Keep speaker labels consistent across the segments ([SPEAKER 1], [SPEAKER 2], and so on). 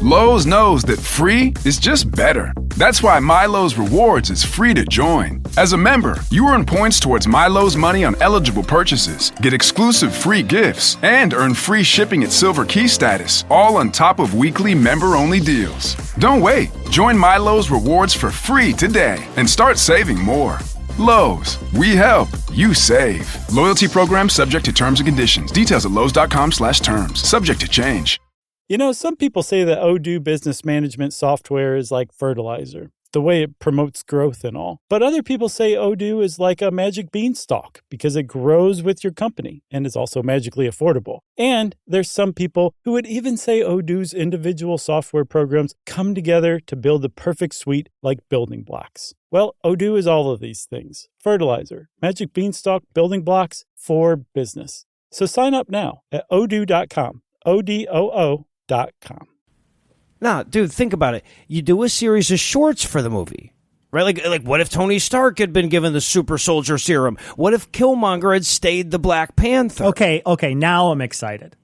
[SPEAKER 1] Lowe's knows that free is just better. That's why MyLowe's Rewards is free to join. As a member, you earn points towards MyLowe's money on eligible purchases, get exclusive free gifts, and earn free shipping at Silver Key status, all on top of weekly member-only deals. Don't wait. Join MyLowe's Rewards for free today and start saving more. Lowe's, we help, you save. Loyalty program subject to terms and conditions. Details at lowes.com/terms. Subject to change.
[SPEAKER 2] You know, some people say that Odoo business management software is like fertilizer, the way it promotes growth and all. But other people say Odoo is like a magic beanstalk because it grows with your company and is also magically affordable. And there's some people who would even say Odoo's individual software programs come together to build the perfect suite like building blocks. Well, Odoo is all of these things. Fertilizer, magic beanstalk, building blocks for business. So sign up now at odoo.com. ODOO.com.
[SPEAKER 3] Nah, dude, think about it. You do a series of shorts for the movie, right? Like, what if Tony Stark had been given the super soldier serum? What if Killmonger had stayed the Black Panther?
[SPEAKER 4] Okay, now I'm excited.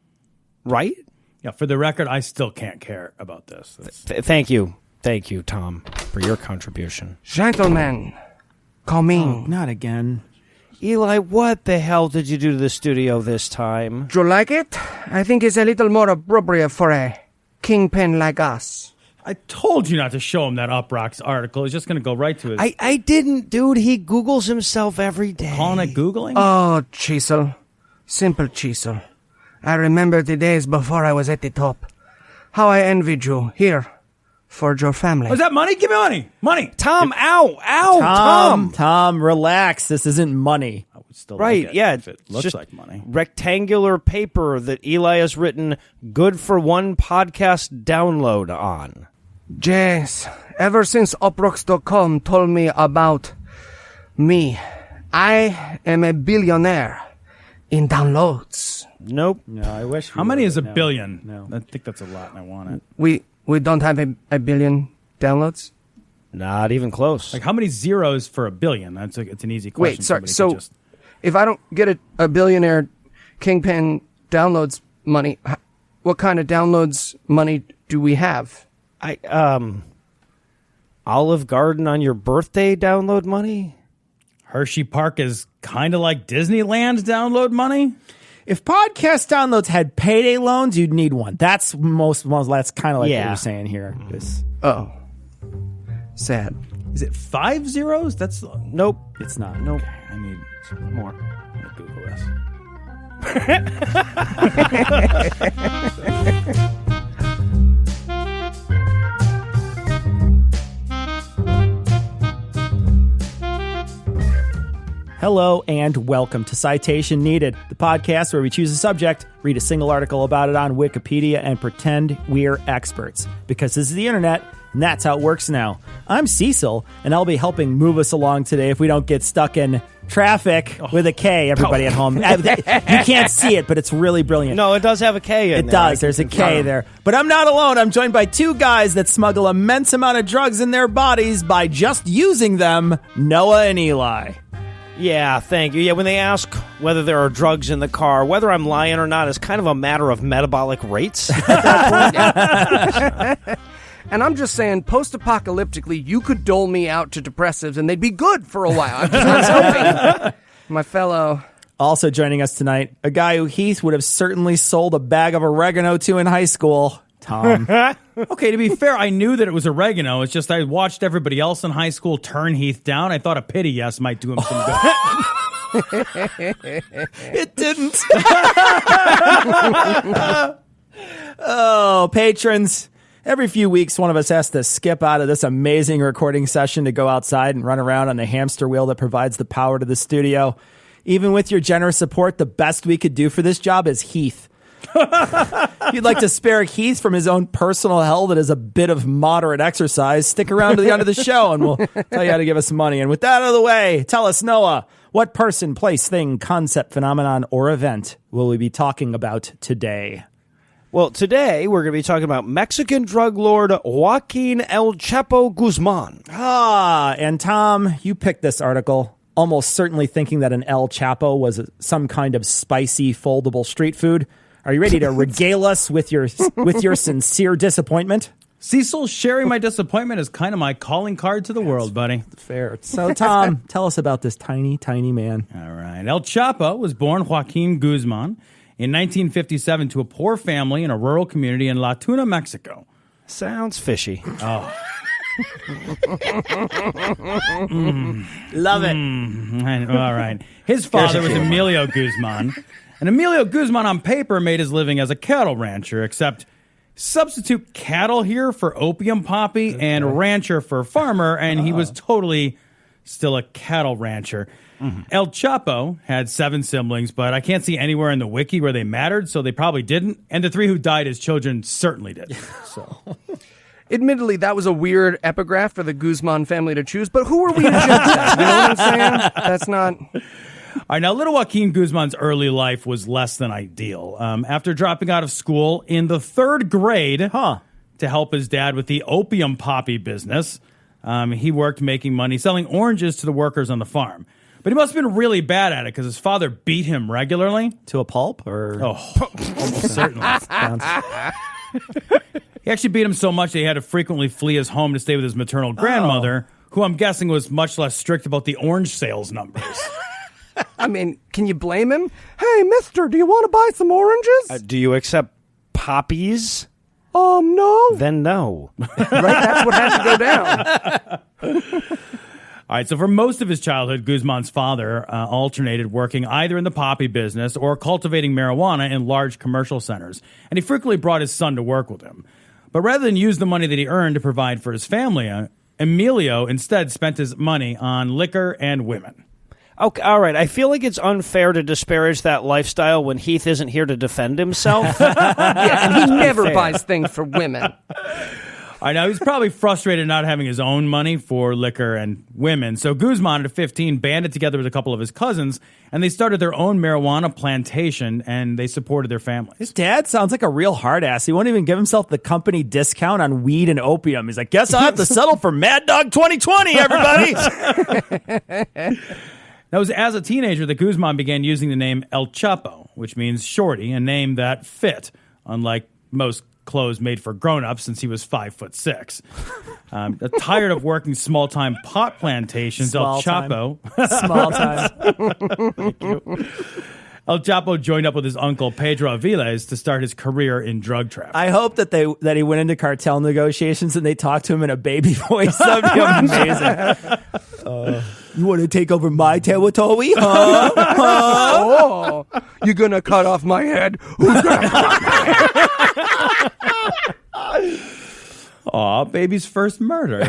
[SPEAKER 3] Right?
[SPEAKER 5] Yeah, for the record, I still can't care about this.
[SPEAKER 3] Thank you, Tom, for your contribution.
[SPEAKER 6] Gentlemen, come in.
[SPEAKER 4] Oh, not again.
[SPEAKER 3] Eli, what the hell did you do to the studio this time?
[SPEAKER 6] Do you like it? I think it's a little more appropriate for a kingpin like us.
[SPEAKER 5] I told you not to show him that Uproxx article. He's just going to go right to his...
[SPEAKER 3] I didn't, dude. He Googles himself every day.
[SPEAKER 5] Calling it Googling?
[SPEAKER 6] Oh, Chisel. Simple Chisel. I remember the days before I was at the top. How I envied you. Here. For your family.
[SPEAKER 5] Oh, is that money? Give me money. Money.
[SPEAKER 3] Tom, ow,
[SPEAKER 4] Tom, relax. This isn't money.
[SPEAKER 5] I would still
[SPEAKER 3] right,
[SPEAKER 5] like it
[SPEAKER 3] yeah.
[SPEAKER 5] if it looks
[SPEAKER 3] just
[SPEAKER 5] like money.
[SPEAKER 3] Rectangular paper that Eli has written good for one podcast download on.
[SPEAKER 6] Yes. Ever since Uproxx.com told me about me, I am a billionaire in downloads.
[SPEAKER 3] Nope.
[SPEAKER 4] No, I wish.
[SPEAKER 5] How many is a billion?
[SPEAKER 4] No.
[SPEAKER 5] I think that's a lot and I want it.
[SPEAKER 6] We don't have a billion downloads?
[SPEAKER 3] Not even close.
[SPEAKER 5] Like, how many zeros for a billion? It's an easy question.
[SPEAKER 6] Wait, sorry.
[SPEAKER 5] Somebody
[SPEAKER 6] So, if I don't get a billionaire kingpin downloads money, what kind of downloads money do we have?
[SPEAKER 3] Olive Garden on your birthday download money?
[SPEAKER 5] Hershey Park is kind of like Disneyland download money?
[SPEAKER 4] If podcast downloads had payday loans, you'd need one. That's that's kind of like what you're saying here.
[SPEAKER 6] Oh. Sad.
[SPEAKER 5] Is it 5 zeros? That's...
[SPEAKER 3] Nope.
[SPEAKER 4] It's not.
[SPEAKER 3] Nope.
[SPEAKER 5] I need some more. I'm going to Google this.
[SPEAKER 4] Hello and welcome to Citation Needed, the podcast where we choose a subject, read a single article about it on Wikipedia, and pretend we're experts. Because this is the internet, and that's how it works now. I'm Cecil, and I'll be helping move us along today if we don't get stuck in traffic with a K, everybody at home. You can't see it, but it's really brilliant.
[SPEAKER 3] No, it does have a K in
[SPEAKER 4] It
[SPEAKER 3] there.
[SPEAKER 4] does. There's a K there. But I'm not alone. I'm joined by two guys that smuggle immense amount of drugs in their bodies by just using them, Noah and Eli.
[SPEAKER 3] Yeah, thank you. Yeah, when they ask whether there are drugs in the car, whether I'm lying or not is kind of a matter of metabolic rates.
[SPEAKER 6] And I'm just saying, post-apocalyptically, you could dole me out to depressives and they'd be good for a while. I'm just hoping. My fellow...
[SPEAKER 4] Also joining us tonight, a guy who Heath would have certainly sold a bag of oregano to in high school, Tom.
[SPEAKER 5] Okay, to be fair, I knew that it was oregano. It's just I watched everybody else in high school turn Heath down. I thought a pity yes might do him some good.
[SPEAKER 4] It didn't. Oh, patrons. Every few weeks, one of us has to skip out of this amazing recording session to go outside and run around on the hamster wheel that provides the power to the studio. Even with your generous support, the best we could do for this job is Heath. If you'd like to spare Heath from his own personal hell that is a bit of moderate exercise, stick around to the end of the show and we'll tell you how to give us money. And with that out of the way, tell us, Noah, what person, place, thing, concept, phenomenon, or event will we be talking about today?
[SPEAKER 3] Well, today we're going to be talking about Mexican drug lord Joaquin El Chapo Guzman.
[SPEAKER 4] And Tom, you picked this article, almost certainly thinking that an El Chapo was some kind of spicy, foldable street food. Are you ready to regale us with your sincere disappointment?
[SPEAKER 5] Cecil, sharing my disappointment is kind of my calling card to the world, buddy.
[SPEAKER 4] Fair. So, Tom, tell us about this tiny, tiny man.
[SPEAKER 5] All right. El Chapo was born Joaquin Guzman in 1957 to a poor family in a rural community in La Tuna, Mexico.
[SPEAKER 3] Sounds fishy.
[SPEAKER 4] Oh. Love it.
[SPEAKER 5] All right. His father was Emilio Guzman. And Emilio Guzman on paper made his living as a cattle rancher, except substitute cattle here for opium poppy and rancher for farmer, and he was totally still a cattle rancher. El Chapo had 7 siblings, but I can't see anywhere in the wiki where they mattered, so they probably didn't. And the 3 who died as children certainly did. So,
[SPEAKER 6] Admittedly, that was a weird epigraph for the Guzman family to choose, but who are we to judge that? You know what I'm saying? That's not...
[SPEAKER 5] all right, now, little Joaquin Guzman's early life was less than ideal. After dropping out of school in the 3rd grade to help his dad with the opium poppy business, he worked making money selling oranges to the workers on the farm. But he must have been really bad at it because his father beat him regularly.
[SPEAKER 4] To a pulp? Or
[SPEAKER 5] almost certainly. He actually beat him so much that he had to frequently flee his home to stay with his maternal grandmother, who I'm guessing was much less strict about the orange sales numbers.
[SPEAKER 6] I mean, can you blame him? Hey, mister, do you want to buy some oranges?
[SPEAKER 3] Do you accept poppies?
[SPEAKER 6] No.
[SPEAKER 3] Then no.
[SPEAKER 6] Right, that's what had to go down.
[SPEAKER 5] All right, so for most of his childhood, Guzman's father alternated working either in the poppy business or cultivating marijuana in large commercial centers, and he frequently brought his son to work with him. But rather than use the money that he earned to provide for his family, Emilio instead spent his money on liquor and women.
[SPEAKER 3] Okay, all right. I feel like it's unfair to disparage that lifestyle when Heath isn't here to defend himself.
[SPEAKER 6] Yeah, and he never buys things for women.
[SPEAKER 5] I know he's probably frustrated not having his own money for liquor and women. So Guzman at 15 banded together with a couple of his cousins, and they started their own marijuana plantation, and they supported their families.
[SPEAKER 4] his dad sounds like a real hard ass. He won't even give himself the company discount on weed and opium. He's like, guess I'll have to settle for Mad Dog 2020, everybody.
[SPEAKER 5] That was as a teenager that Guzman began using the name El Chapo, which means shorty, a name that fit, unlike most clothes made for grown-ups since he was 5'6". Tired of working small-time pot plantations,
[SPEAKER 4] Small
[SPEAKER 5] El Chapo...
[SPEAKER 4] Small time.
[SPEAKER 5] El Chapo joined up with his uncle Pedro Aviles to start his career in drug trafficking.
[SPEAKER 4] I hope that he went into cartel negotiations and they talked to him in a baby voice. That would be amazing. You want to take over my territory? Huh?
[SPEAKER 6] Oh, you gonna cut off my head? Who's gonna cut off my head?
[SPEAKER 5] Aw, baby's first murder.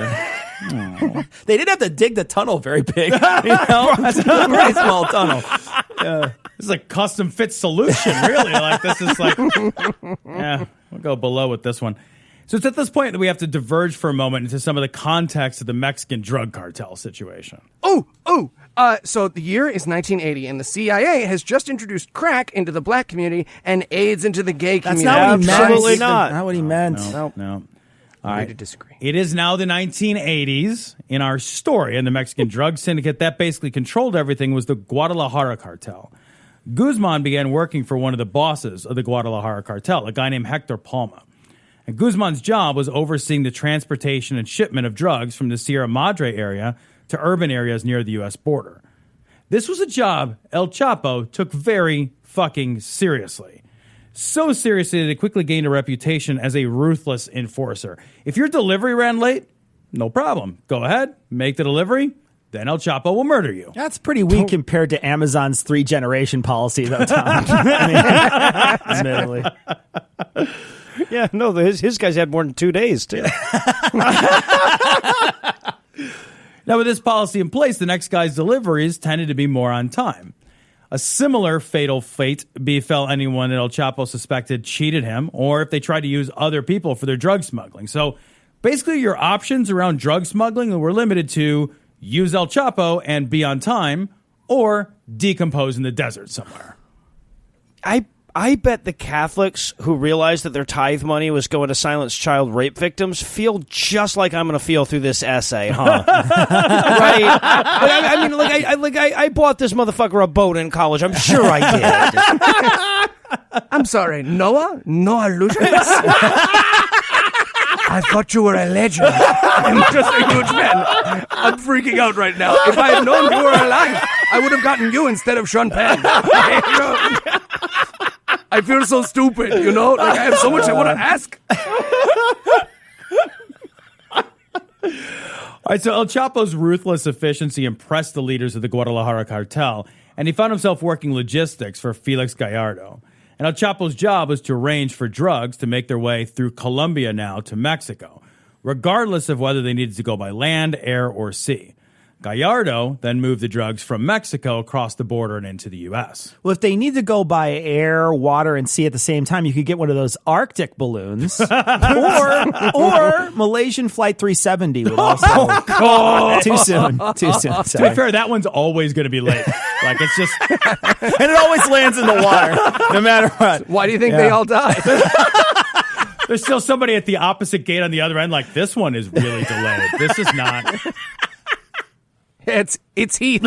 [SPEAKER 4] They didn't have to dig the tunnel very big. You know? It's a pretty small tunnel.
[SPEAKER 5] This is a custom fit solution, really. Like, this is like, yeah, we'll go below with this one. So it's at this point that we have to diverge for a moment into some of the context of the Mexican drug cartel situation.
[SPEAKER 6] So the year is 1980, and the CIA has just introduced crack into the black community and AIDS into the gay
[SPEAKER 4] That's
[SPEAKER 6] community.
[SPEAKER 4] not what he meant.
[SPEAKER 3] Absolutely not.
[SPEAKER 4] Not what he meant.
[SPEAKER 5] No.
[SPEAKER 6] I disagree.
[SPEAKER 5] It is now the 1980s. In our story, and the Mexican drug syndicate that basically controlled everything was the Guadalajara cartel. Guzman began working for one of the bosses of the Guadalajara cartel, a guy named Hector Palma. And Guzman's job was overseeing the transportation and shipment of drugs from the Sierra Madre area to urban areas near the U.S. border. This was a job El Chapo took very fucking seriously. So seriously that he quickly gained a reputation as a ruthless enforcer. If your delivery ran late, no problem. Go ahead, make the delivery, then El Chapo will murder you.
[SPEAKER 4] That's pretty weak compared to Amazon's 3-generation policy, though, Tom. Admittedly.
[SPEAKER 3] Yeah, no, his guys had more than 2 days, too.
[SPEAKER 5] Now, with this policy in place, the next guy's deliveries tended to be more on time. A similar fatal fate befell anyone that El Chapo suspected cheated him, or if they tried to use other people for their drug smuggling. So basically, your options around drug smuggling were limited to use El Chapo and be on time, or decompose in the desert somewhere.
[SPEAKER 3] I bet the Catholics who realized that their tithe money was going to silence child rape victims feel just like I'm going to feel through this essay, huh? Right? I mean, I bought this motherfucker a boat in college. I'm sure I did.
[SPEAKER 6] I'm sorry, Noah? Noah Lugeons? I thought you were a legend. I'm just a huge fan. I'm freaking out right now. If I had known you were alive, I would have gotten you instead of Sean Penn. I feel so stupid, you know? Like, I have so much I want to ask.
[SPEAKER 5] All right, so El Chapo's ruthless efficiency impressed the leaders of the Guadalajara cartel, and he found himself working logistics for Felix Gallardo. And El Chapo's job was to arrange for drugs to make their way through Colombia now to Mexico, regardless of whether they needed to go by land, air, or sea. Gallardo then moved the drugs from Mexico across the border and into the U.S.
[SPEAKER 4] Well, if they need to go by air, water, and sea at the same time, you could get one of those Arctic balloons, or Malaysian Flight 370 would also. Too soon.
[SPEAKER 5] To
[SPEAKER 4] Sorry.
[SPEAKER 5] be fair, that one's always going to be late. Like, it's just...
[SPEAKER 4] And it always lands in the water, no matter what.
[SPEAKER 6] Why do you think they all died?
[SPEAKER 5] There's still somebody at the opposite gate on the other end like, this one is really delayed. This is not...
[SPEAKER 6] It's Heath.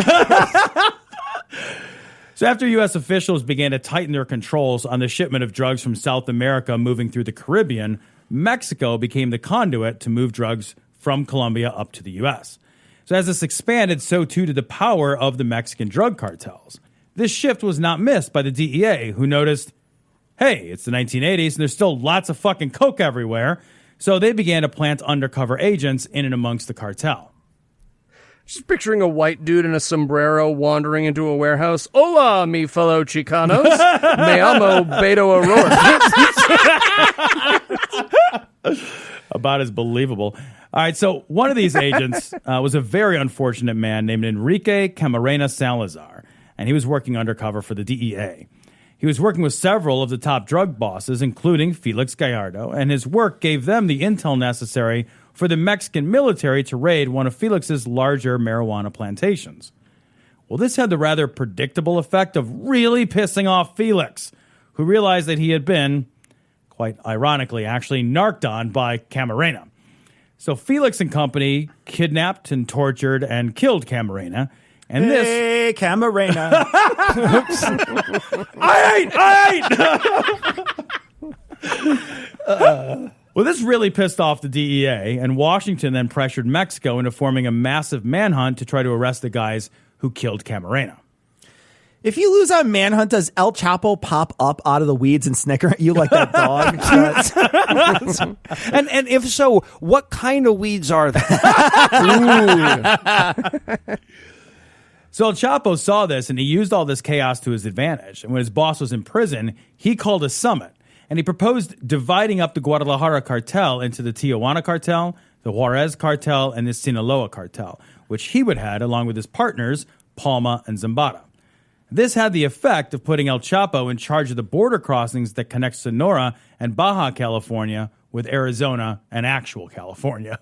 [SPEAKER 5] So after U.S. officials began to tighten their controls on the shipment of drugs from South America moving through the Caribbean, Mexico became the conduit to move drugs from Colombia up to the U.S. So as this expanded, so too did the power of the Mexican drug cartels. This shift was not missed by the DEA, who noticed, hey, it's the 1980s and there's still lots of fucking coke everywhere. So they began to plant undercover agents in and amongst the cartel.
[SPEAKER 6] Just picturing a white dude in a sombrero wandering into a warehouse. Hola, mi fellow Chicanos. Me amo Beto O'Rourke.
[SPEAKER 5] About as believable. All right, so one of these agents was a very unfortunate man named Enrique Camarena Salazar, and he was working undercover for the DEA. He was working with several of the top drug bosses, including Felix Gallardo, and his work gave them the intel necessary for the Mexican military to raid one of Felix's larger marijuana plantations. Well, this had the rather predictable effect of really pissing off Felix, who realized that he had been, quite ironically, actually narked on by Camarena. So Felix and company kidnapped and tortured and killed Camarena. And
[SPEAKER 4] Hey, Camarena.
[SPEAKER 5] I ain't! Well, this really pissed off the DEA, and Washington then pressured Mexico into forming a massive manhunt to try to arrest the guys who killed Camarena.
[SPEAKER 4] If you lose on Manhunt, does El Chapo pop up out of the weeds and snicker at you like that dog?
[SPEAKER 3] And if so, what kind of weeds are they?
[SPEAKER 5] So El Chapo saw this, and he used all this chaos to his advantage. And when his boss was in prison, he called a summit. And he proposed dividing up the Guadalajara cartel into the Tijuana cartel, the Juarez cartel, and the Sinaloa cartel, which he would head along with his partners, Palma and Zambada. This had the effect of putting El Chapo in charge of the border crossings that connect Sonora and Baja California with Arizona and actual California.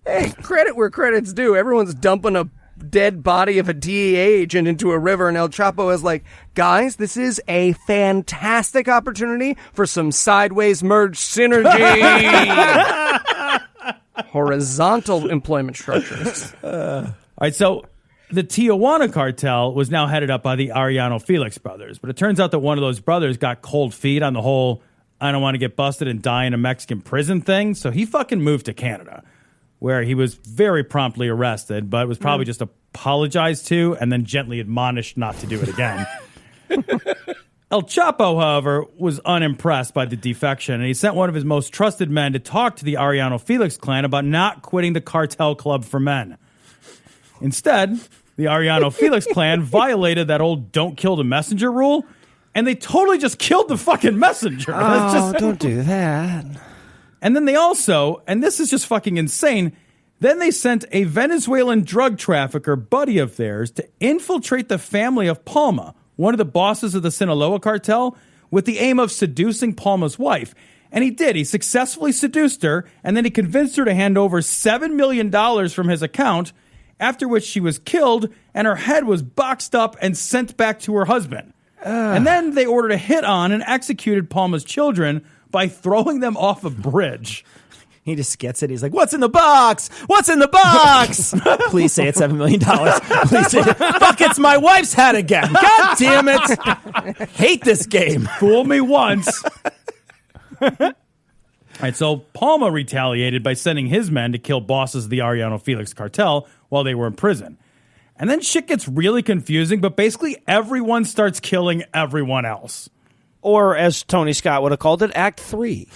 [SPEAKER 6] Hey, credit where credit's due. Everyone's dumping a dead body of a DEA agent into a river, and El Chapo is like, guys, this is a fantastic opportunity for some sideways merge synergy. Horizontal employment structures.
[SPEAKER 5] All right, so the Tijuana cartel was now headed up by the Arellano Felix brothers, but it turns out that one of those brothers got cold feet on the whole I don't want to get busted and die in a Mexican prison thing, so he fucking moved to Canada, where he was very promptly arrested, but was probably just apologized to and then gently admonished not to do it again. El Chapo, however, was unimpressed by the defection, and he sent one of his most trusted men to talk to the Arellano Felix clan about not quitting the cartel club for men. Instead, the Arellano Felix clan violated that old don't kill the messenger rule, and they totally just killed the fucking messenger.
[SPEAKER 3] Don't do that.
[SPEAKER 5] And then they also, and this is just fucking insane, then they sent a Venezuelan drug trafficker buddy of theirs to infiltrate the family of Palma, one of the bosses of the Sinaloa cartel, with the aim of seducing Palma's wife. And he did. He successfully seduced her, and then he convinced her to hand over $7 million from his account, after which she was killed, and her head was boxed up and sent back to her husband. And then they ordered a hit on and executed Palma's children by throwing them off a bridge.
[SPEAKER 4] He just gets it. He's like, "What's in the box? What's in the box?" Please say it's $7 million. Please say, fuck, it's my wife's hat again. God damn it. Hate this game.
[SPEAKER 5] Fool me once. All right, so Palma retaliated by sending his men to kill bosses of the Arellano Felix cartel while they were in prison. And then shit gets really confusing, but basically everyone starts killing everyone else.
[SPEAKER 3] Or, as Tony Scott would have called it, Act 3.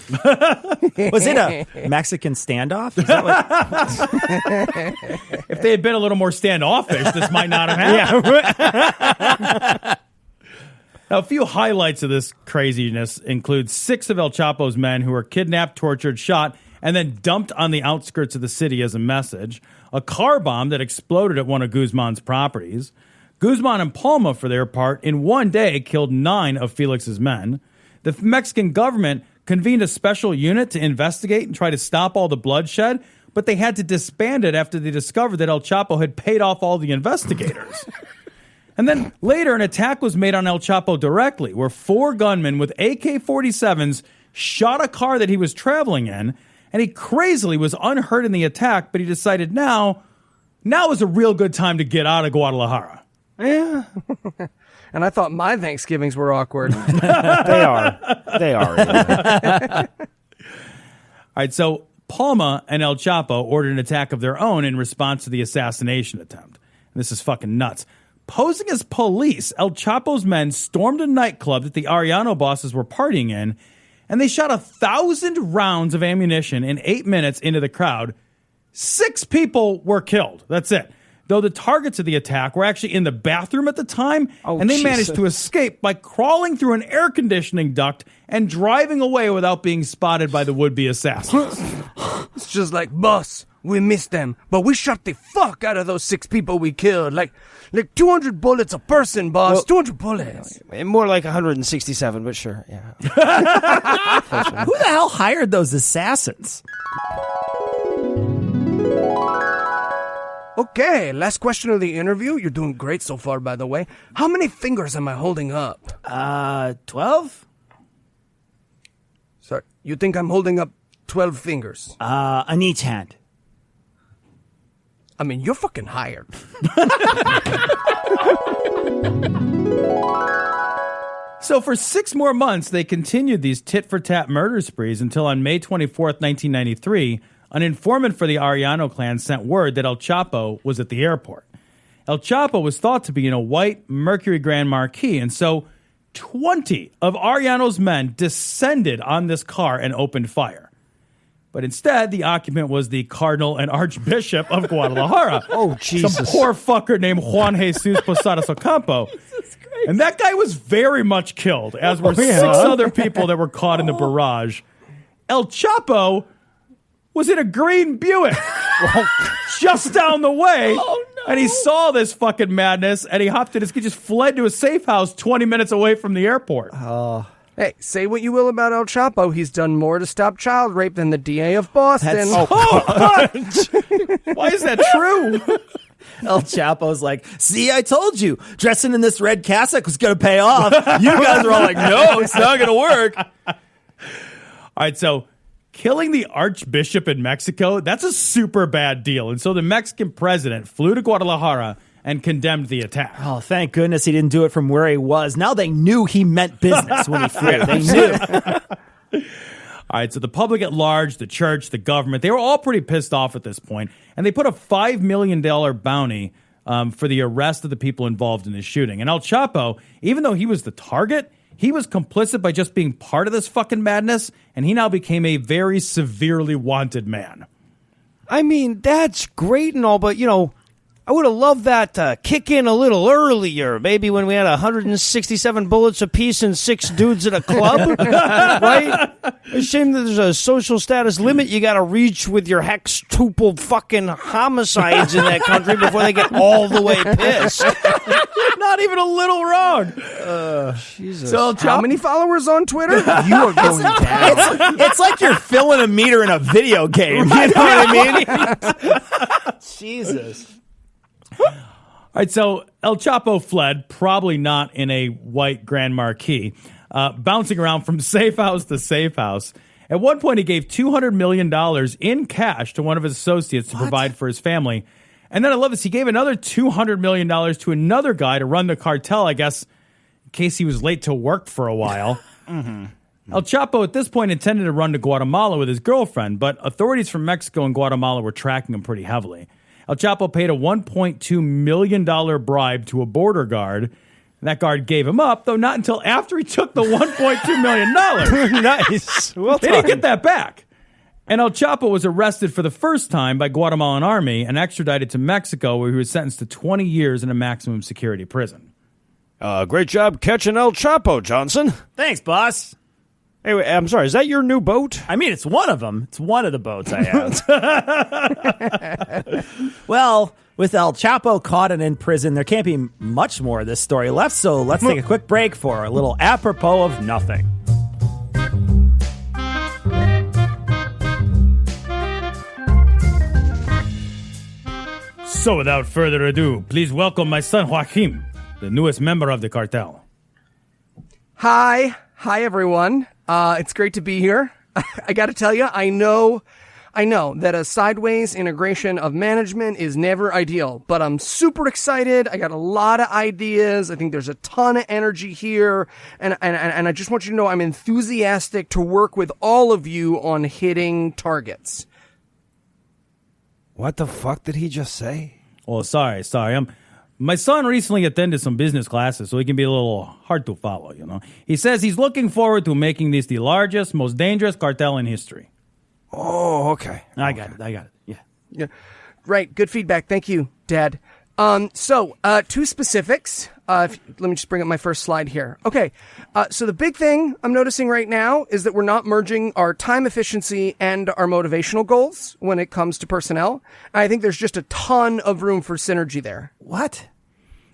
[SPEAKER 4] Was it a Mexican standoff? Is that what...
[SPEAKER 5] If they had been a little more standoffish, this might not have happened. Now, a few highlights of this craziness include 6 of El Chapo's men who were kidnapped, tortured, shot, and then dumped on the outskirts of the city as a message, a car bomb that exploded at one of Guzman's properties. Guzman and Palma, for their part, in one day killed 9 of Felix's men. The Mexican government convened a special unit to investigate and try to stop all the bloodshed, but they had to disband it after they discovered that El Chapo had paid off all the investigators. And then later, an attack was made on El Chapo directly, where 4 gunmen with AK-47s shot a car that he was traveling in, and he crazily was unhurt in the attack, but he decided now is a real good time to get out of Guadalajara.
[SPEAKER 6] Yeah. And I thought my Thanksgivings were awkward.
[SPEAKER 3] They are. Yeah.
[SPEAKER 5] All right, so Palma and El Chapo ordered an attack of their own in response to the assassination attempt. And this is fucking nuts. Posing as police, El Chapo's men stormed a nightclub that the Arellano bosses were partying in, and they shot 1,000 rounds of ammunition in 8 minutes into the crowd. 6 people were killed. That's it. Though the targets of the attack were actually in the bathroom at the time, and they managed to escape by crawling through an air conditioning duct and driving away without being spotted by the would-be assassins.
[SPEAKER 6] It's just like, boss, we missed them, but we shot the fuck out of those 6 people we killed. Like 200 bullets a person, boss. Well, 200 bullets.
[SPEAKER 3] More like 167, but sure. Yeah.
[SPEAKER 4] Who the hell hired those assassins?
[SPEAKER 6] Okay, last question of the interview. You're doing great so far, by the way. How many fingers am I holding up?
[SPEAKER 4] 12?
[SPEAKER 6] Sorry, you think I'm holding up 12 fingers?
[SPEAKER 4] On each hand.
[SPEAKER 6] I mean, you're fucking hired.
[SPEAKER 5] So for 6 more months, they continued these tit-for-tat murder sprees until on May 24th, 1993, an informant for the Arellano clan sent word that El Chapo was at the airport. El Chapo was thought to be in a white Mercury Grand Marquis, and so 20 of Arellano's men descended on this car and opened fire. But instead, the occupant was the Cardinal and Archbishop of Guadalajara.
[SPEAKER 3] Oh, Jesus.
[SPEAKER 5] Some poor fucker named Juan Jesus Posadas Ocampo. And that guy was very much killed, as were 6 other people that were caught in the barrage. El Chapo was in a green Buick just down the way. Oh, no. And he saw this fucking madness, and he hopped in his car, just fled to a safe house 20 minutes away from the airport.
[SPEAKER 6] Hey, say what you will about El Chapo. He's done more to stop child rape than the DA of Boston.
[SPEAKER 5] Why is that true?
[SPEAKER 4] El Chapo's like, see, I told you, dressing in this red cassock was going to pay off. You guys are all like, no, it's not going to work.
[SPEAKER 5] All right, so killing the Archbishop in Mexico, that's a super bad deal. And so the Mexican president flew to Guadalajara and condemned the attack.
[SPEAKER 4] Oh, thank goodness he didn't do it from where he was. Now they knew he meant business when he flew. They knew.
[SPEAKER 5] All right, so the public at large, the church, the government, they were all pretty pissed off at this point, and they put a $5 million bounty for the arrest of the people involved in the shooting. And El Chapo, even though he was the target, he was complicit by just being part of this fucking madness, and he now became a very severely wanted man.
[SPEAKER 3] I mean, that's great and all, but, you know, I would have loved that to kick in a little earlier, maybe when we had 167 bullets apiece and 6 dudes at a club, right? It's a shame that there's a social status limit you got to reach with your hextuple fucking homicides in that country before they get all the way pissed.
[SPEAKER 5] Not even a little wrong.
[SPEAKER 3] Jesus.
[SPEAKER 6] So, how many followers on Twitter? You are going down.
[SPEAKER 4] It's like you're filling a meter in a video game. You know what I mean? Jesus.
[SPEAKER 5] All right, so El Chapo fled, probably not in a white Grand Marquis, bouncing around from safe house to safe house. At one point, he gave $200 million in cash to one of his associates to provide for his family. And then I love this. He gave another $200 million to another guy to run the cartel, I guess, in case he was late to work for a while. El Chapo at this point intended to run to Guatemala with his girlfriend, but authorities from Mexico and Guatemala were tracking him pretty heavily. El Chapo paid a $1.2 million bribe to a border guard. That guard gave him up, though not until after he took the $1.2 million.
[SPEAKER 3] Nice. Well
[SPEAKER 5] They didn't get that back. And El Chapo was arrested for the first time by Guatemalan army and extradited to Mexico, where he was sentenced to 20 years in a maximum security prison.
[SPEAKER 3] Great job catching El Chapo, Johnson.
[SPEAKER 4] Thanks, boss.
[SPEAKER 3] Hey, wait, I'm sorry, is that your new boat?
[SPEAKER 4] I mean, it's one of them. It's one of the boats I have. Well, with El Chapo caught and in prison, there can't be much more of this story left, so let's take a quick break for a little apropos of nothing.
[SPEAKER 5] So without further ado, please welcome my son Joaquin, the newest member of the cartel.
[SPEAKER 6] Hi everyone. It's great to be here. I got to tell you, I know that a sideways integration of management is never ideal, but I'm super excited. I got a lot of ideas. I think there's a ton of energy here, and I just want you to know I'm enthusiastic to work with all of you on hitting targets.
[SPEAKER 3] What the fuck did he just say?
[SPEAKER 5] Oh, sorry. My son recently attended some business classes, so he can be a little hard to follow, you know. He says he's looking forward to making this the largest, most dangerous cartel in history.
[SPEAKER 3] Oh, okay.
[SPEAKER 4] I got it.
[SPEAKER 6] Yeah. Right. Good feedback. Thank you, Dad. So, two specifics. Let me just bring up my first slide here. Okay. So the big thing I'm noticing right now is that we're not merging our time efficiency and our motivational goals when it comes to personnel. I think there's just a ton of room for synergy there.
[SPEAKER 4] What?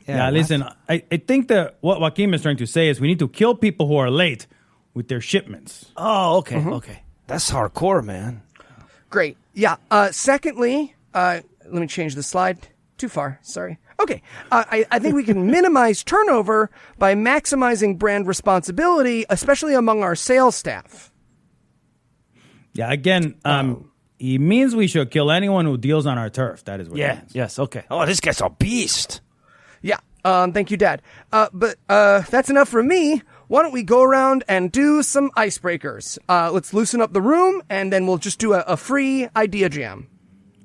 [SPEAKER 5] Yeah, listen, I think that what Joaquin is trying to say is we need to kill people who are late with their shipments.
[SPEAKER 4] Oh, okay, okay.
[SPEAKER 3] That's hardcore, man.
[SPEAKER 6] Great. Yeah. Secondly, let me change the slide. Too far. Sorry. Okay. I think we can minimize turnover by maximizing brand responsibility, especially among our sales staff.
[SPEAKER 5] Yeah, again, he means we should kill anyone who deals on our turf. That is what he means.
[SPEAKER 4] Yes, okay.
[SPEAKER 3] Oh, this guy's a beast.
[SPEAKER 6] Yeah. Thank you, Dad. But that's enough from me. Why don't we go around and do some icebreakers? Let's loosen up the room, and then we'll just do a free idea jam.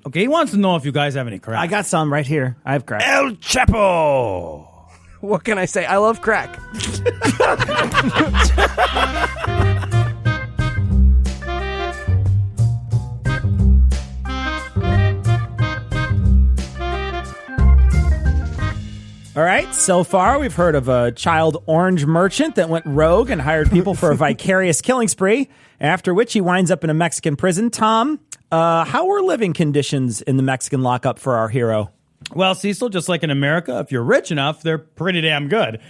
[SPEAKER 5] Okay, he wants to know if you guys have any crack.
[SPEAKER 4] I got some right here. I have crack.
[SPEAKER 3] El Chapo.
[SPEAKER 6] What can I say? I love crack.
[SPEAKER 4] All right, so far we've heard of a child orange merchant that went rogue and hired people for a vicarious killing spree, after which he winds up in a Mexican prison. Tom, how are living conditions in the Mexican lockup for our hero?
[SPEAKER 5] Well, Cecil, just like in America, if you're rich enough, they're pretty damn good.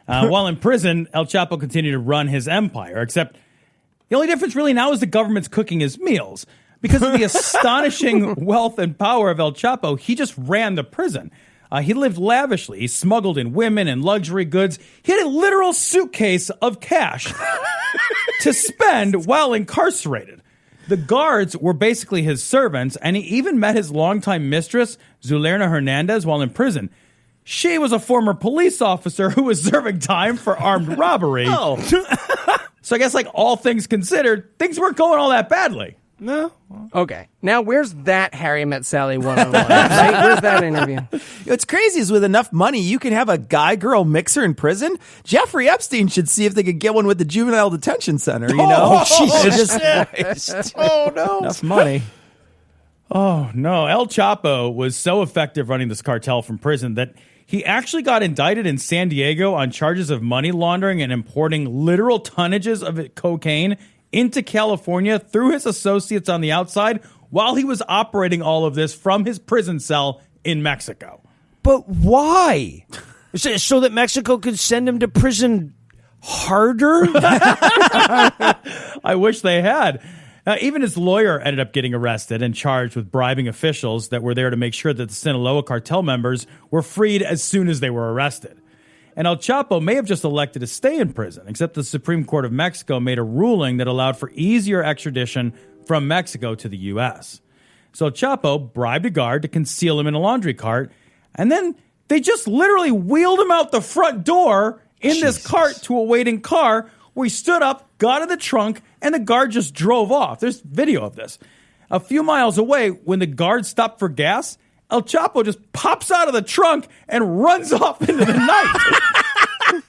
[SPEAKER 5] While in prison, El Chapo continued to run his empire, except the only difference really now is the government's cooking his meals. Because of the astonishing wealth and power of El Chapo, he just ran the prison. He lived lavishly. He smuggled in women and luxury goods. He had a literal suitcase of cash to spend while incarcerated. The guards were basically his servants, and he even met his longtime mistress, Zulerna Hernandez, while in prison. She was a former police officer who was serving time for armed robbery.
[SPEAKER 4] Oh.
[SPEAKER 5] So I guess, like, all things considered, things weren't going all that badly.
[SPEAKER 3] No.
[SPEAKER 6] Okay. Now, where's that Harry Met Sally 101? Right? Where's that interview?
[SPEAKER 4] What's crazy is with enough money, you can have a guy-girl mixer in prison. Jeffrey Epstein should see if they could get one with the juvenile detention center, you know?
[SPEAKER 3] Jesus Christ. Oh, no.
[SPEAKER 4] Enough money.
[SPEAKER 5] Oh, no. El Chapo was so effective running this cartel from prison that he actually got indicted in San Diego on charges of money laundering and importing literal tonnages of cocaine into California through his associates on the outside while he was operating all of this from his prison cell in Mexico.
[SPEAKER 3] But why? So that Mexico could send him to prison harder?
[SPEAKER 5] I wish they had. Even his lawyer ended up getting arrested and charged with bribing officials that were there to make sure that the Sinaloa cartel members were freed as soon as they were arrested. And El Chapo may have just elected to stay in prison, except the Supreme Court of Mexico made a ruling that allowed for easier extradition from Mexico to the U.S. So El Chapo bribed a guard to conceal him in a laundry cart, and then they just literally wheeled him out the front door in this cart to a waiting car where he stood up, got in the trunk, and the guard just drove off. There's video of this. A few miles away, when the guard stopped for gas, El Chapo just pops out of the trunk and runs off into the night.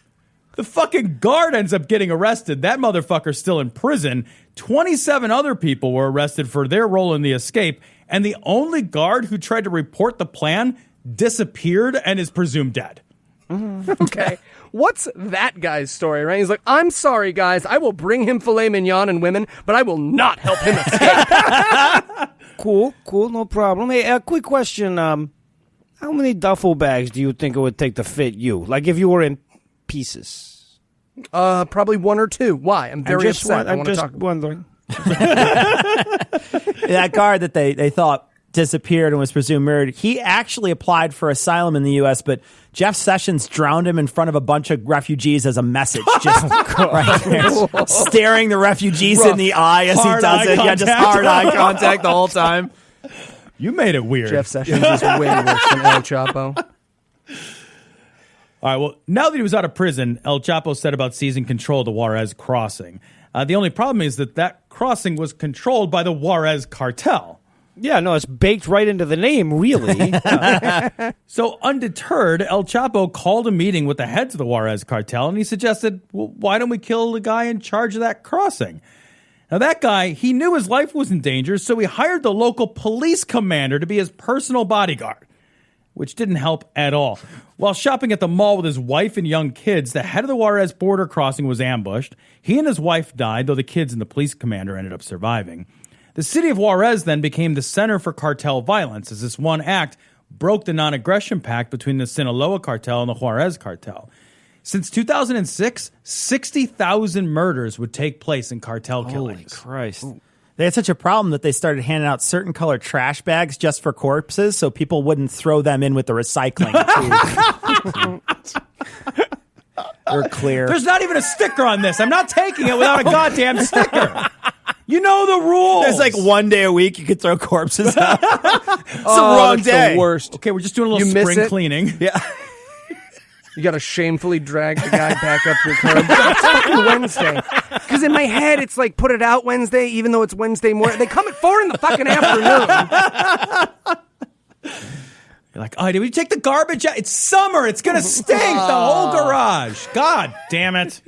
[SPEAKER 5] The fucking guard ends up getting arrested. That motherfucker's still in prison. 27 other people were arrested for their role in the escape, and the only guard who tried to report the plan disappeared and is presumed dead.
[SPEAKER 6] Okay. What's that guy's story, right? He's like, I'm sorry, guys. I will bring him filet mignon and women, but I will not help him escape.
[SPEAKER 3] Cool, no problem. Hey, a quick question. How many duffel bags do you think it would take to fit you? Like if you were in pieces?
[SPEAKER 6] Probably one or two. Why? I'm very upset.
[SPEAKER 3] I'm just wondering.
[SPEAKER 4] That guard that they thought disappeared and was presumed murdered, he actually applied for asylum in the U.S., but Jeff Sessions drowned him in front of a bunch of refugees as a message, just right there, staring the refugees in the eye as he does it. Yeah, just hard eye contact the whole time.
[SPEAKER 5] You made it weird.
[SPEAKER 6] Jeff Sessions is way worse than El Chapo.
[SPEAKER 5] All right, well, now that he was out of prison, El Chapo set about seizing control of the Juarez crossing. The only problem is that crossing was controlled by the Juarez cartel.
[SPEAKER 3] Yeah, no, it's baked right into the name, really.
[SPEAKER 5] So undeterred, El Chapo called a meeting with the heads of the Juarez cartel, and he suggested, well, why don't we kill the guy in charge of that crossing? Now, that guy, he knew his life was in danger, so he hired the local police commander to be his personal bodyguard, which didn't help at all. While shopping at the mall with his wife and young kids, the head of the Juarez border crossing was ambushed. He and his wife died, though the kids and the police commander ended up surviving. The city of Juarez then became the center for cartel violence, as this one act broke the non-aggression pact between the Sinaloa cartel and the Juarez cartel. Since 2006, 60,000 murders would take place in cartel killings.
[SPEAKER 3] Holy Christ.
[SPEAKER 4] They had such a problem that they started handing out certain colored trash bags just for corpses so people wouldn't throw them in with the recycling. They're clear.
[SPEAKER 5] There's not even a sticker on this. I'm not taking it without a goddamn sticker. You know the rules.
[SPEAKER 4] There's like one day a week you could throw corpses out. It's the
[SPEAKER 6] Oh,
[SPEAKER 4] wrong
[SPEAKER 6] that's
[SPEAKER 4] day.
[SPEAKER 6] the worst.
[SPEAKER 5] Okay, we're just doing a little
[SPEAKER 6] You miss
[SPEAKER 5] spring
[SPEAKER 6] it?
[SPEAKER 5] cleaning.
[SPEAKER 4] Yeah.
[SPEAKER 6] You got to shamefully drag the guy back up your curb. It's fucking Wednesday. Because in my head, it's like, put it out Wednesday, even though it's Wednesday morning. They come at 4 in the fucking afternoon.
[SPEAKER 5] You're like, oh, did we take the garbage out? It's summer. It's going to stink. The whole garage. God damn it.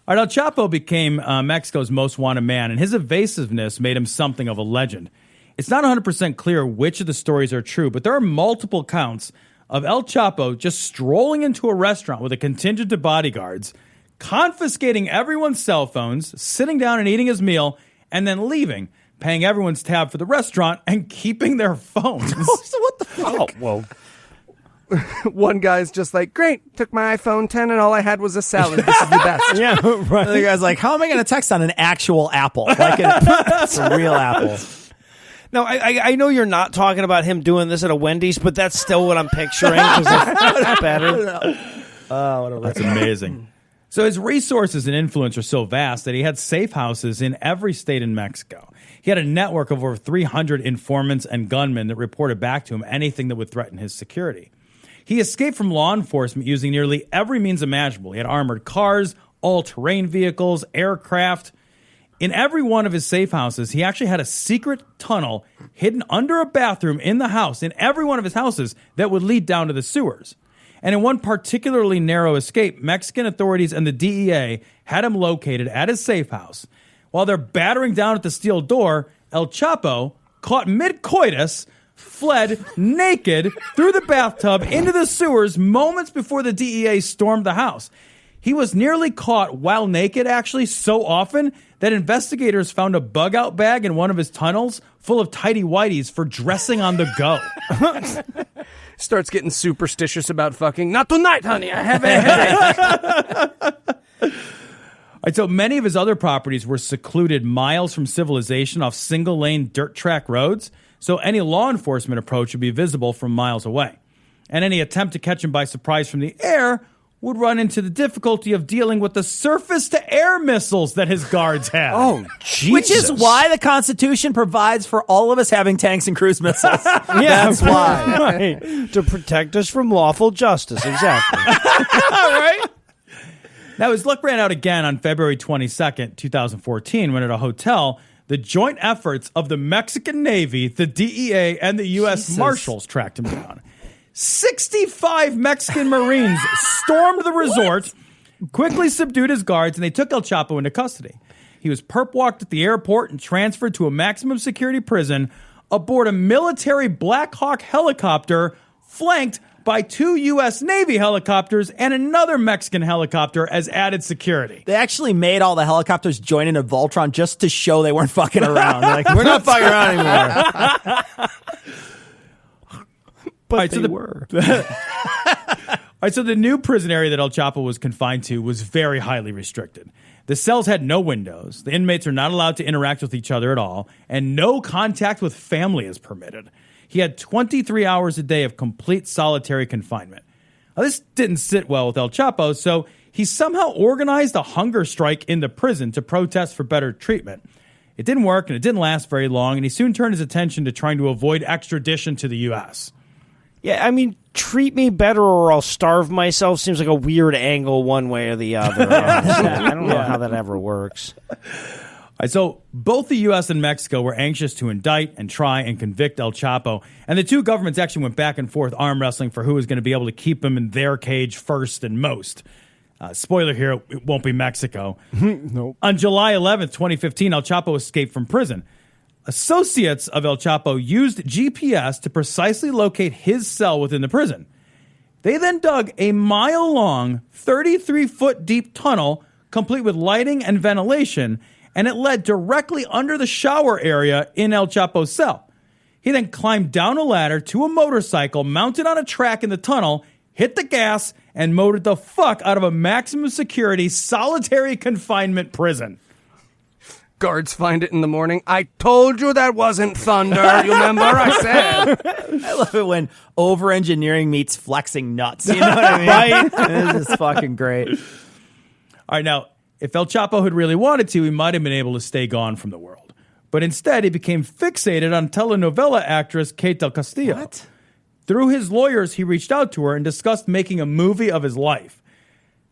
[SPEAKER 5] All right, El Chapo became Mexico's most wanted man, and his evasiveness made him something of a legend. It's not 100% clear which of the stories are true, but there are multiple counts of El Chapo just strolling into a restaurant with a contingent of bodyguards, confiscating everyone's cell phones, sitting down and eating his meal, and then leaving, paying everyone's tab for the restaurant, and keeping their phones.
[SPEAKER 6] What the fuck?
[SPEAKER 3] Whoa.
[SPEAKER 6] One guy's just like, great, took my iPhone 10 and all I had was a salad. This is the best.
[SPEAKER 4] Yeah, right. The guy's like, how am I going to text on an actual apple? Like it's a real apple.
[SPEAKER 3] No, I know you're not talking about him doing this at a Wendy's, but that's still what I'm picturing. It's better.
[SPEAKER 5] That's amazing. So his resources and influence are so vast that he had safe houses in every state in Mexico. He had a network of over 300 informants and gunmen that reported back to him anything that would threaten his security. He escaped from law enforcement using nearly every means imaginable. He had armored cars, all-terrain vehicles, aircraft. In every one of his safe houses, he actually had a secret tunnel hidden under a bathroom in the house, in every one of his houses, that would lead down to the sewers. And in one particularly narrow escape, Mexican authorities and the DEA had him located at his safe house. While they're battering down at the steel door, El Chapo, caught mid-coitus, fled naked through the bathtub into the sewers moments before the DEA stormed the house. He was nearly caught while naked, actually, so often that investigators found a bug-out bag in one of his tunnels full of tighty-whities for dressing on the go.
[SPEAKER 6] Starts getting superstitious about fucking. Not tonight, honey. I have a headache.
[SPEAKER 5] All right, so many of his other properties were secluded miles from civilization off single-lane dirt track roads, so any law enforcement approach would be visible from miles away. and any attempt to catch him by surprise from the air would run into the difficulty of dealing with the surface-to-air missiles that his guards had.
[SPEAKER 3] Oh, Jesus.
[SPEAKER 4] Which is why the Constitution provides for all of us having tanks and cruise missiles. That's why.
[SPEAKER 3] Right. To protect us from lawful justice. Exactly.
[SPEAKER 5] Right? Now, his luck ran out again on February 22nd, 2014, when at a hotel, the joint efforts of the Mexican Navy, the DEA, and the U.S. Marshals tracked him down. 65 Mexican Marines stormed the resort, quickly subdued his guards, and they took El Chapo into custody. He was perp walked at the airport and transferred to a maximum security prison aboard a military Black Hawk helicopter flanked by 2 U.S. Navy helicopters and another Mexican helicopter as added security.
[SPEAKER 4] They actually made all the helicopters join into Voltron just to show they weren't fucking around. They're like, we're not fucking around anymore.
[SPEAKER 3] But
[SPEAKER 5] right,
[SPEAKER 3] they
[SPEAKER 5] so
[SPEAKER 3] were.
[SPEAKER 5] All right, so the new prison area that El Chapo was confined to was very highly restricted. The cells had no windows. The inmates are not allowed to interact with each other at all, and no contact with family is permitted. He had 23 hours a day of complete solitary confinement. Now, this didn't sit well with El Chapo, so he somehow organized a hunger strike in the prison to protest for better treatment. It didn't work, and it didn't last very long, and he soon turned his attention to trying to avoid extradition to the U.S.
[SPEAKER 3] Yeah, I mean, treat me better or I'll starve myself seems like a weird angle one way or the other. I don't know how that ever works.
[SPEAKER 5] All right, so both the U.S. and Mexico were anxious to indict and try and convict El Chapo, and the two governments actually went back and forth arm wrestling for who was going to be able to keep him in their cage first and most. Spoiler here, it won't be Mexico.
[SPEAKER 3] Nope.
[SPEAKER 5] On July 11th, 2015, El Chapo escaped from prison. Associates of El Chapo used GPS to precisely locate his cell within the prison. They then dug a mile-long, 33-foot-deep tunnel, complete with lighting and ventilation, and it led directly under the shower area in El Chapo's cell. He then climbed down a ladder to a motorcycle mounted on a track in the tunnel, hit the gas, and motored the fuck out of a maximum security solitary confinement prison.
[SPEAKER 6] Guards find it in the morning. I told you that wasn't thunder. You remember I said.
[SPEAKER 4] I love it when over-engineering meets flexing nuts. You know what I mean? Right? This is fucking great.
[SPEAKER 5] All right, now, if El Chapo had really wanted to, he might have been able to stay gone from the world. But instead, he became fixated on telenovela actress Kate del Castillo.
[SPEAKER 4] What?
[SPEAKER 5] Through his lawyers, he reached out to her and discussed making a movie of his life.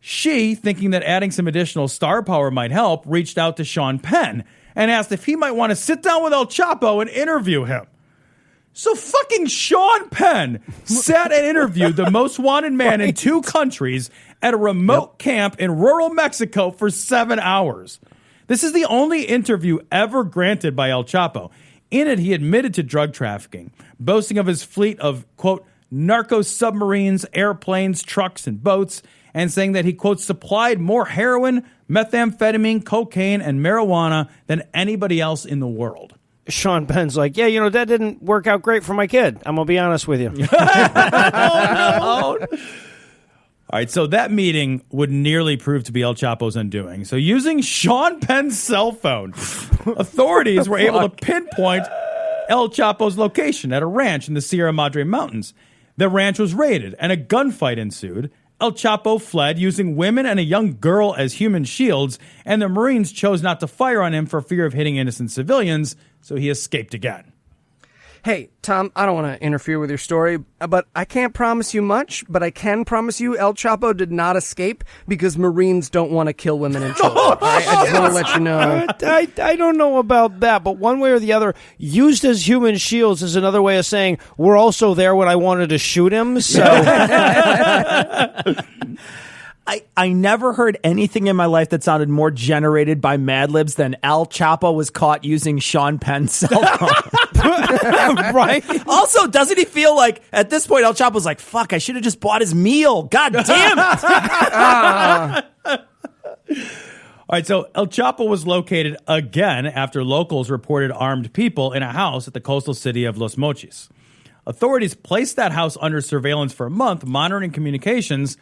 [SPEAKER 5] She, thinking that adding some additional star power might help, reached out to Sean Penn and asked if he might want to sit down with El Chapo and interview him. So fucking Sean Penn sat and interviewed the most wanted man in 2 countries at a remote camp in rural Mexico for 7 hours. This is the only interview ever granted by El Chapo. In it, he admitted to drug trafficking, boasting of his fleet of, quote, narco submarines, airplanes, trucks, and boats, and saying that he, quote, supplied more heroin, methamphetamine, cocaine, and marijuana than anybody else in the world.
[SPEAKER 3] Sean Penn's like, yeah, you know, that didn't work out great for my kid. I'm going to be honest with you.
[SPEAKER 5] Oh, no. All right, so that meeting would nearly prove to be El Chapo's undoing. So using Sean Penn's cell phone, authorities were able to pinpoint El Chapo's location at a ranch in the Sierra Madre Mountains. The ranch was raided, and a gunfight ensued. El Chapo fled using women and a young girl as human shields, and the Marines chose not to fire on him for fear of hitting innocent civilians, so he escaped again.
[SPEAKER 6] Hey, Tom, I don't want to interfere with your story, but I can't promise you much, but I can promise you El Chapo did not escape because Marines don't want to kill women and children. All right? I just want to let you know.
[SPEAKER 3] I don't know about that, but one way or the other, used as human shields is another way of saying we're also there when I wanted to shoot him, so...
[SPEAKER 4] I never heard anything in my life that sounded more generated by Mad Libs than El Chapo was caught using Sean Penn's cell phone. Right? Also, doesn't he feel like, at this point, El Chapo's like, fuck, I should have just bought his meal. God damn it.
[SPEAKER 5] All right, so El Chapo was located again after locals reported armed people in a house at the coastal city of Los Mochis. Authorities placed that house under surveillance for a month, monitoring communications,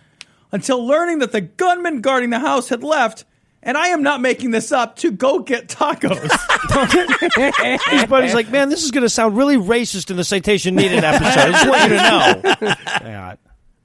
[SPEAKER 5] until learning that the gunman guarding the house had left and I am not making this up, to go get tacos.
[SPEAKER 3] His buddy's like, man, this is going to sound really racist in the Citation Needed episode. I just want you to know. Yeah.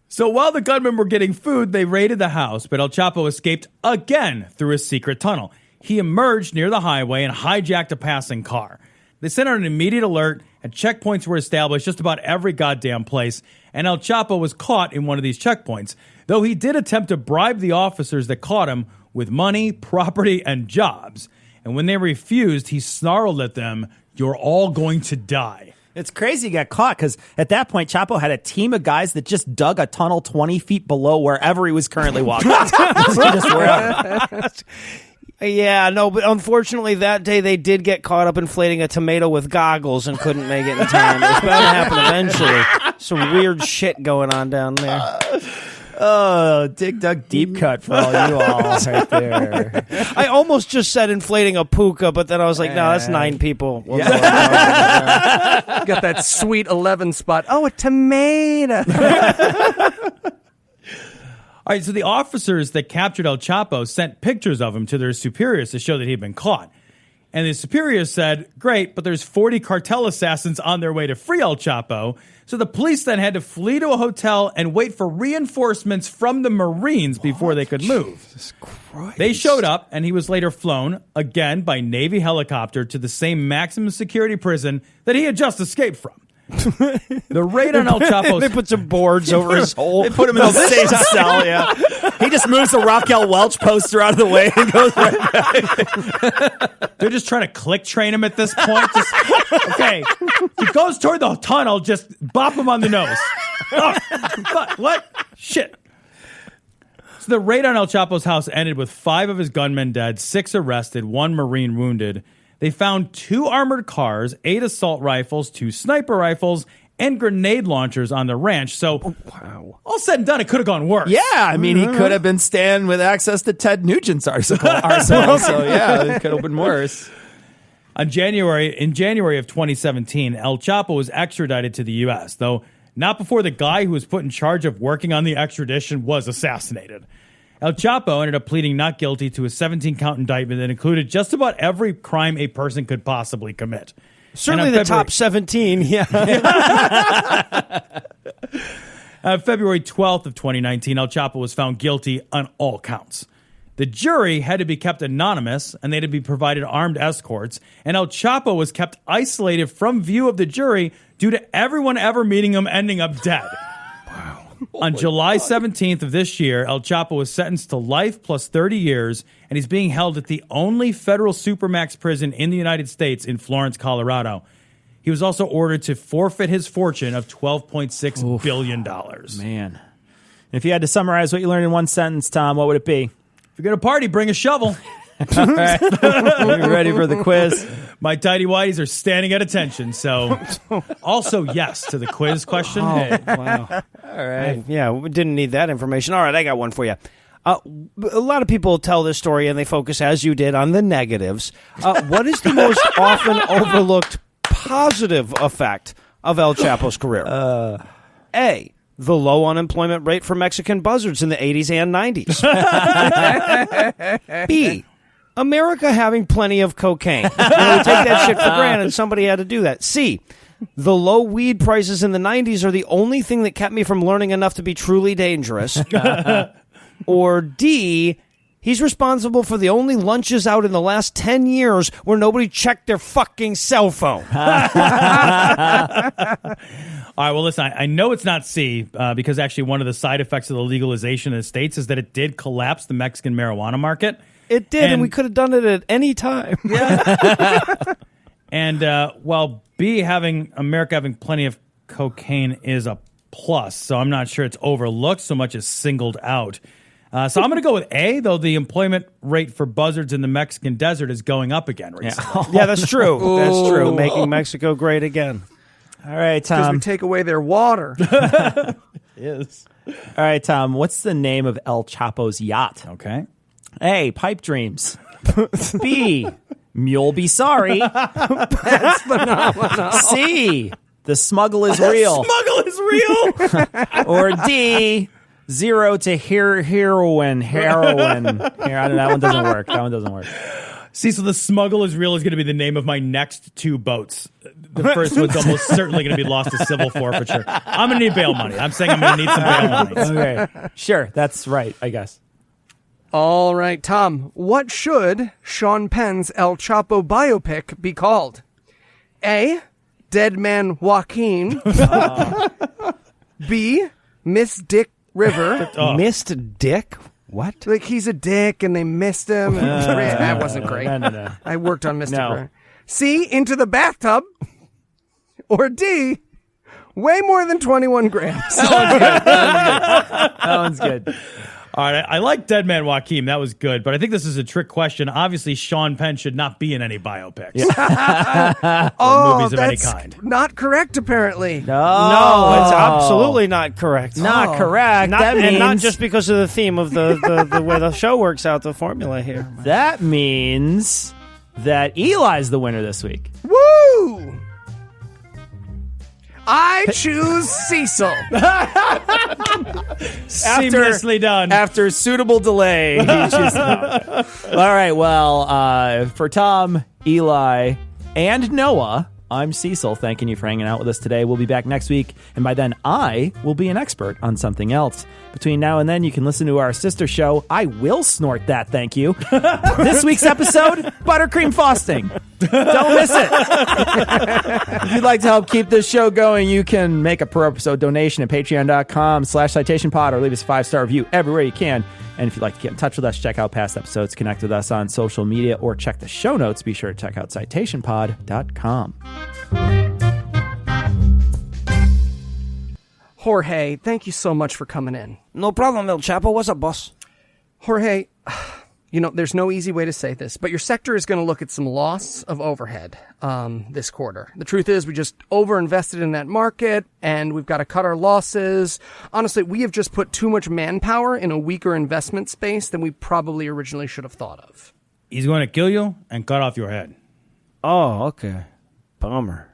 [SPEAKER 5] So while the gunmen were getting food, they raided the house, but El Chapo escaped again through a secret tunnel. He emerged near the highway and hijacked a passing car. They sent out an immediate alert, and checkpoints were established just about every goddamn place, and El Chapo was caught in one of these checkpoints, though he did attempt to bribe the officers that caught him with money, property, and jobs. And when they refused, he snarled at them, "You're all going to die."
[SPEAKER 4] It's crazy he got caught because at that point, Chapo had a team of guys that just dug a tunnel 20 feet below wherever he was currently walking. Just wherever.
[SPEAKER 3] Yeah, no, but unfortunately that day they did get caught up inflating a tomato with goggles and couldn't make it in time. It was bound to happen eventually. Some weird shit going on down there.
[SPEAKER 4] Oh, dig dug deep cut for all you all right there.
[SPEAKER 3] I almost just said inflating a puka, but then I was like, no, that's 9 people.
[SPEAKER 6] Got that sweet 11 spot. Oh, a tomato.
[SPEAKER 5] All right, so the officers that captured El Chapo sent pictures of him to their superiors to show that he'd been caught. And the superiors said, great, but there's 40 cartel assassins on their way to free El Chapo. So the police then had to flee to a hotel and wait for reinforcements from the Marines before they could move.
[SPEAKER 3] Jesus Christ.
[SPEAKER 5] They showed up, and he was later flown, again by Navy helicopter, to the same maximum security prison that he had just escaped from. The raid on El Chapo's...
[SPEAKER 3] They put some boards over his hole.
[SPEAKER 4] They put him in the same cell, yeah. He just moves the Raquel Welch poster out of the way and goes right back.
[SPEAKER 5] They're just trying to click train him at this point. Okay. He goes toward the tunnel, just bop him on the nose. Oh, what? Shit. So the raid on El Chapo's house ended with 5 of his gunmen dead, 6 arrested, 1 Marine wounded. They found 2 armored cars, 8 assault rifles, 2 sniper rifles, and grenade launchers on the ranch. So, all said and done, it could have gone worse.
[SPEAKER 4] Yeah, I mean, he could have been staying with access to Ted Nugent's arsenal. So, yeah, it could have been worse.
[SPEAKER 5] In January of 2017, El Chapo was extradited to the U.S., though not before the guy who was put in charge of working on the extradition was assassinated. El Chapo ended up pleading not guilty to a 17-count indictment that included just about every crime a person could possibly commit.
[SPEAKER 3] Certainly the top 17, yeah.
[SPEAKER 5] February 12th of 2019, El Chapo was found guilty on all counts. The jury had to be kept anonymous, and they had to be provided armed escorts, and El Chapo was kept isolated from view of the jury due to everyone ever meeting him ending up dead. On July 17th of this year, El Chapo was sentenced to life plus 30 years, and he's being held at the only federal supermax prison in the United States in Florence, Colorado. He was also ordered to forfeit his fortune of $12.6 billion.
[SPEAKER 4] Man. If you had to summarize what you learned in one sentence, Tom, what would it be?
[SPEAKER 5] If you're going to party, bring a shovel.
[SPEAKER 4] All right. You ready for the quiz?
[SPEAKER 5] My tighty whities are standing at attention, so also yes to the quiz question.
[SPEAKER 3] Oh, wow. All right. Yeah, we didn't need that information. All right, I got one for you. A lot of people tell this story, and they focus, as you did, on the negatives. What is the most often overlooked positive effect of El Chapo's career? A, the low unemployment rate for Mexican buzzards in the 80s and 90s. B, America having plenty of cocaine. We take that shit for granted. Somebody had to do that. C, the low weed prices in the 90s are the only thing that kept me from learning enough to be truly dangerous. Or D, he's responsible for the only lunches out in the last 10 years where nobody checked their fucking cell phone.
[SPEAKER 5] All right, well, listen, I know it's not C because actually one of the side effects of the legalization in the States is that it did collapse the Mexican marijuana market.
[SPEAKER 3] It did, and we could have done it at any time.
[SPEAKER 5] Yeah. And while B, America having plenty of cocaine is a plus, so I'm not sure it's overlooked so much as singled out. So I'm going to go with A, though the employment rate for buzzards in the Mexican desert is going up again recently.
[SPEAKER 3] Yeah, that's true. That's true. Making Mexico great again.
[SPEAKER 4] All right,
[SPEAKER 6] Because
[SPEAKER 4] Tom.
[SPEAKER 6] we take away their water.
[SPEAKER 5] Yes.
[SPEAKER 4] All right, Tom. What's the name of El Chapo's yacht?
[SPEAKER 5] Okay.
[SPEAKER 4] A, Pipe Dreams. B, Mule Be Sorry.
[SPEAKER 6] That's phenomenal.
[SPEAKER 4] C, The Smuggle Is Real.
[SPEAKER 5] Smuggle is real.
[SPEAKER 4] Or D, 0 to heroin. Here, I don't know, that one doesn't work.
[SPEAKER 5] Cecil, the Smuggle is Real is going to be the name of my next 2 boats. The first one's almost certainly going to be lost to civil forfeiture. I'm going to need bail money. I'm saying I'm going to need some bail money.
[SPEAKER 4] Okay, sure, that's right, I guess.
[SPEAKER 6] All right, Tom, what should Sean Penn's El Chapo biopic be called? A, Dead Man Joaquin. B, Miss Dick River.
[SPEAKER 3] Missed Dick? What?
[SPEAKER 6] Like he's a dick and they missed him. That wasn't great.
[SPEAKER 4] No.
[SPEAKER 6] I worked on Mr.
[SPEAKER 4] No.
[SPEAKER 6] River. C, Into the Bathtub. Or D, Way More Than 21 Grams.
[SPEAKER 4] That one's good.
[SPEAKER 5] All right, I like Dead Man Joaquin. That was good, but I think this is a trick question. Obviously, Sean Penn should not be in any biopics. Movies of any
[SPEAKER 6] that's
[SPEAKER 5] kind.
[SPEAKER 6] not correct, apparently.
[SPEAKER 3] No, it's absolutely not correct.
[SPEAKER 4] Not correct.
[SPEAKER 3] Not,
[SPEAKER 4] That
[SPEAKER 3] and not
[SPEAKER 4] means-
[SPEAKER 3] just because of the theme of the way the show works out, the formula here.
[SPEAKER 4] That means that Eli's the winner this week.
[SPEAKER 6] Woo! I choose Cecil.
[SPEAKER 5] Seamlessly done.
[SPEAKER 4] After suitable delay. He chooses- All right, well, for Tom, Eli, and Noah, I'm Cecil. Thanking you for hanging out with us today. We'll be back next week, and by then I will be an expert on something else. Between now and then, you can listen to our sister show, I Will Snort That, thank you. This week's episode, buttercream frosting. Don't miss it. If you'd like to help keep this show going, you can make a per episode donation at patreon.com/citationpod or leave us a 5-star review everywhere you can. And if you'd like to get in touch with us, check out past episodes, connect with us on social media, or check the show notes, be sure to check out citationpod.com.
[SPEAKER 6] Jorge, thank you so much for coming in.
[SPEAKER 3] No problem, El Chapo. What's up, boss?
[SPEAKER 6] Jorge, there's no easy way to say this, but your sector is going to look at some loss of overhead this quarter. The truth is we just overinvested in that market, and we've got to cut our losses. Honestly, we have just put too much manpower in a weaker investment space than we probably originally should have thought of.
[SPEAKER 5] He's going to kill you and cut off your head.
[SPEAKER 3] Oh, okay. Bummer.